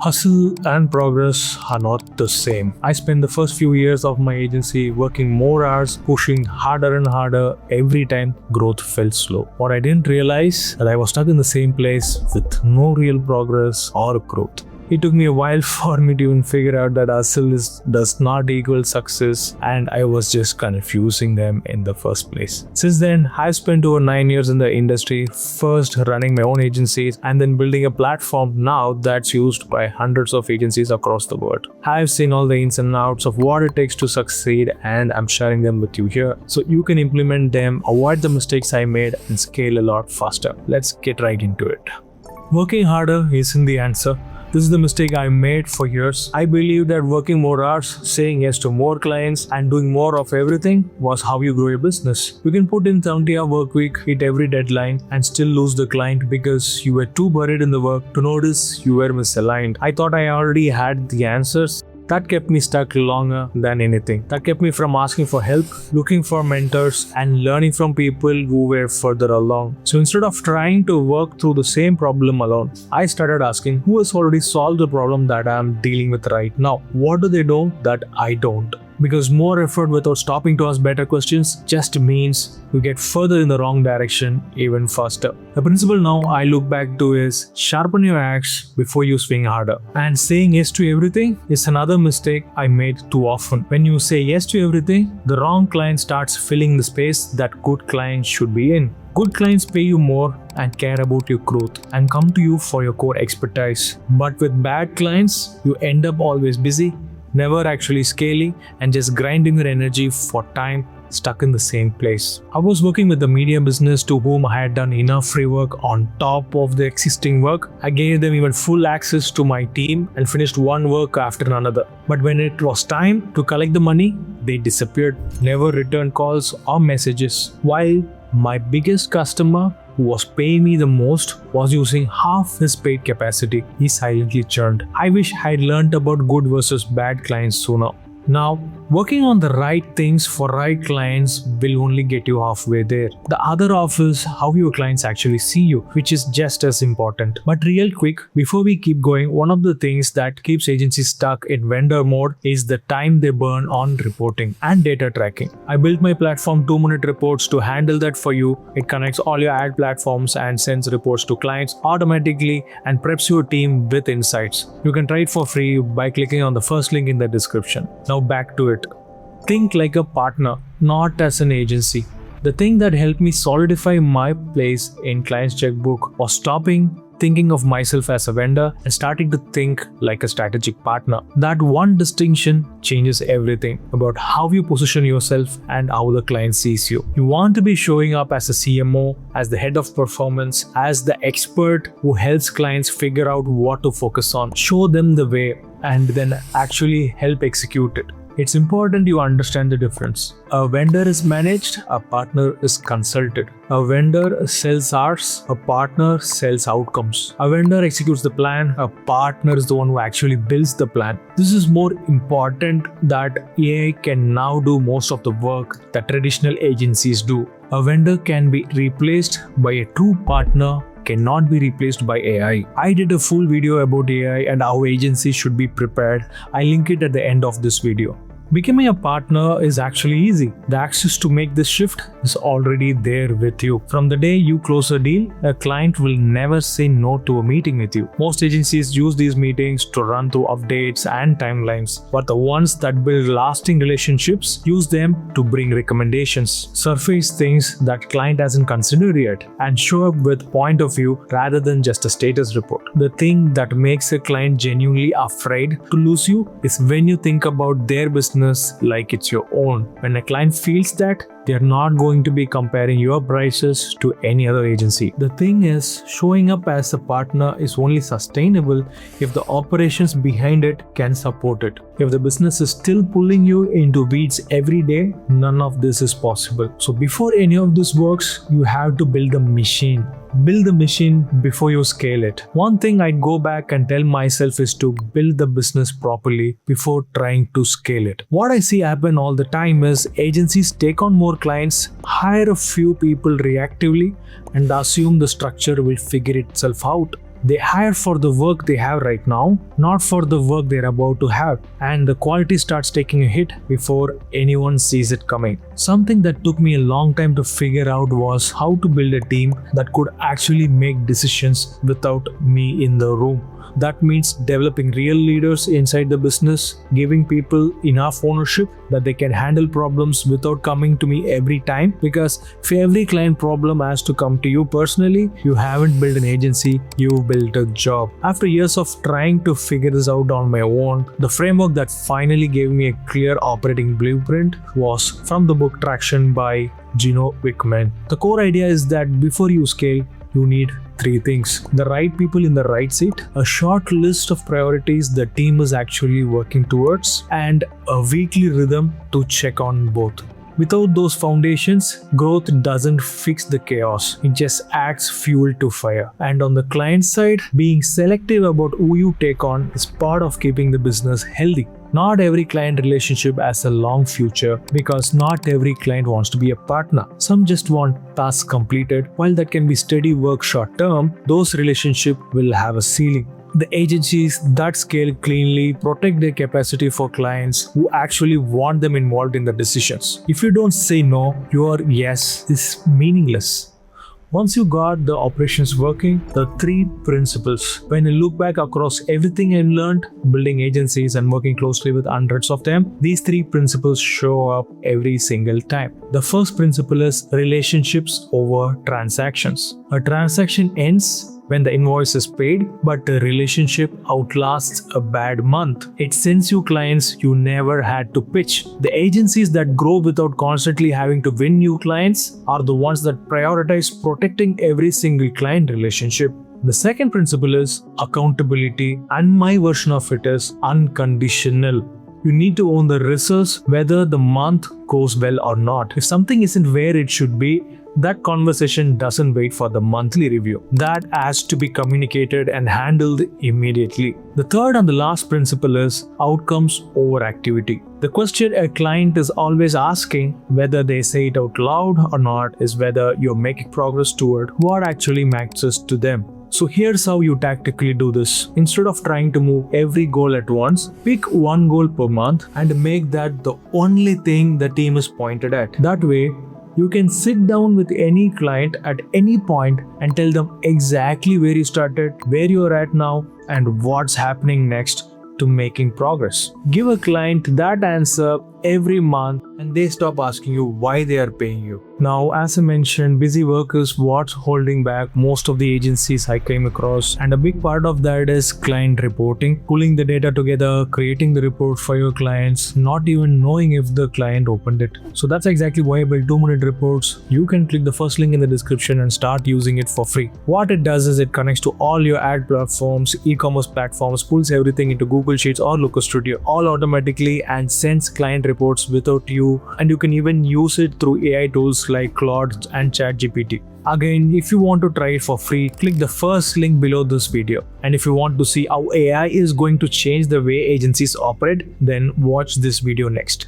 Hustle and progress are not the same. I spent the first few years of my agency working more hours, pushing harder and harder every time growth felt slow. What I didn't realize that I was stuck in the same place with no real progress or growth. It took me a while for me to even figure out that does not equal success, and I was just confusing them in the first place. Since then, I've spent over 9 years in the industry, first running my own agencies and then building a platform now that's used by hundreds of agencies across the world. I've seen all the ins and outs of what it takes to succeed, and I'm sharing them with you here so you can implement them, avoid the mistakes I made, and scale a lot faster. Let's get right into it. Working harder isn't the answer. This is the mistake I made for years. I believed that working more hours, saying yes to more clients, and doing more of everything was how you grow your business. You can put in 70-hour work week, hit every deadline, and still lose the client because you were too buried in the work to notice you were misaligned. I thought I already had the answers. That kept me stuck longer than anything. That kept me from asking for help, looking for mentors, and learning from people who were further along. So instead of trying to work through the same problem alone, I started asking who has already solved the problem that I'm dealing with right now. What do they know that I don't? Because more effort without stopping to ask better questions just means you get further in the wrong direction even faster. The principle now I look back to is sharpen your axe before you swing harder. And saying yes to everything is another mistake I made too often. When you say yes to everything, the wrong client starts filling the space that good clients should be in. Good clients pay you more and care about your growth and come to you for your core expertise. But with bad clients, you end up always busy, never actually scaling, and just grinding your energy for time stuck in the same place. I was working with a media business to whom I had done enough free work on top of the existing work. I gave them even full access to my team and finished one work after another. But when it was time to collect the money, they disappeared, never returned calls or messages. While my biggest customer, who was paying me the most, was using half his paid capacity, he silently churned. I wish I'd learned about good versus bad clients sooner. Now, working on the right things for right clients will only get you halfway there. The other half is how your clients actually see you, which is just as important. But real quick, before we keep going, one of the things that keeps agencies stuck in vendor mode is the time they burn on reporting and data tracking. I built my platform 2-minute reports to handle that for you. It connects all your ad platforms and sends reports to clients automatically and preps your team with insights. You can try it for free by clicking on the first link in the description. Now back to it. Think like a partner, not as an agency. The thing that helped me solidify my place in client's checkbook was stopping thinking of myself as a vendor and starting to think like a strategic partner. That one distinction changes everything about how you position yourself and how the client sees you. You want to be showing up as a CMO, as the head of performance, as the expert who helps clients figure out what to focus on, show them the way, and then actually help execute it. It's important you understand the difference. A vendor is managed, a partner is consulted. A vendor sells hours, a partner sells outcomes. A vendor executes the plan, a partner is the one who actually builds the plan. This is more important that AI can now do most of the work that traditional agencies do. A vendor can be replaced by a true partner, cannot be replaced by AI. I did a full video about AI and how agencies should be prepared. I link it at the end of this video. Becoming a partner is actually easy. The access to make this shift is already there with you. From the day you close a deal, a client will never say no to a meeting with you. Most agencies use these meetings to run through updates and timelines, but the ones that build lasting relationships use them to bring recommendations, surface things that client hasn't considered yet, and show up with point of view rather than just a status report. The thing that makes a client genuinely afraid to lose you is when you think about their business like it's your own. When a client feels that, they're not going to be comparing your prices to any other agency. The thing is, showing up as a partner is only sustainable if the operations behind it can support it. If the business is still pulling you into weeds every day, none of this is possible. So before any of this works, you have to build a machine. Build the machine before you scale it. One thing I'd go back and tell myself is to build the business properly before trying to scale it. What I see happen all the time is agencies take on more clients, hire a few people reactively, and assume the structure will figure itself out. They hire for the work they have right now, not for the work they're about to have. And the quality starts taking a hit before anyone sees it coming. Something that took me a long time to figure out was how to build a team that could actually make decisions without me in the room. That means developing real leaders inside the business, giving people enough ownership that they can handle problems without coming to me every time. Because if every client problem has to come to you personally, you haven't built an agency, you've built a job. After years of trying to figure this out on my own, the framework that finally gave me a clear operating blueprint was from the book Traction by Gino Wickman. The core idea is that before you scale, you need three things: the right people in the right seat, a short list of priorities the team is actually working towards, and a weekly rhythm to check on both. Without those foundations, growth doesn't fix the chaos, it just adds fuel to fire. And on the client side, being selective about who you take on is part of keeping the business healthy. Not every client relationship has a long future because not every client wants to be a partner. Some just want tasks completed. While that can be steady work short term, those relationships will have a ceiling. The agencies that scale cleanly protect their capacity for clients who actually want them involved in the decisions. If you don't say no, your yes is meaningless. Once you got the operations working, the three principles. When you look back across everything I learned, building agencies and working closely with hundreds of them, these three principles show up every single time. The first principle is relationships over transactions. A transaction ends when the invoice is paid, but the relationship outlasts a bad month. It sends you clients you never had to pitch. The agencies that grow without constantly having to win new clients are the ones that prioritize protecting every single client relationship. The second principle is accountability, and my version of it is unconditional. You need to own the results whether the month goes well or not. If something isn't where it should be, that conversation doesn't wait for the monthly review. That has to be communicated and handled immediately. The third and the last principle is outcomes over activity. The question a client is always asking, whether they say it out loud or not, is whether you're making progress toward what actually matters to them. So here's how you tactically do this. Instead of trying to move every goal at once, pick one goal per month and make that the only thing the team is pointed at. That way, you can sit down with any client at any point and tell them exactly where you started, where you're at now, and what's happening next to making progress. Give a client that answer every month and they stop asking you why they are paying you. Now, as I mentioned, busy work is what's holding back most of the agencies I came across, and a big part of that is client reporting, pulling the data together, creating the report for your clients, not even knowing if the client opened it. So that's exactly why I built 2-minute reports. You can click the first link in the description and start using it for free. What it does is it connects to all your ad platforms, e-commerce platforms, pulls everything into Google Sheets or Looker Studio all automatically and sends client reports without you, and you can even use it through AI tools like Claude and ChatGPT. Again, if you want to try it for free, click the first link below this video. And if you want to see how AI is going to change the way agencies operate, then watch this video next.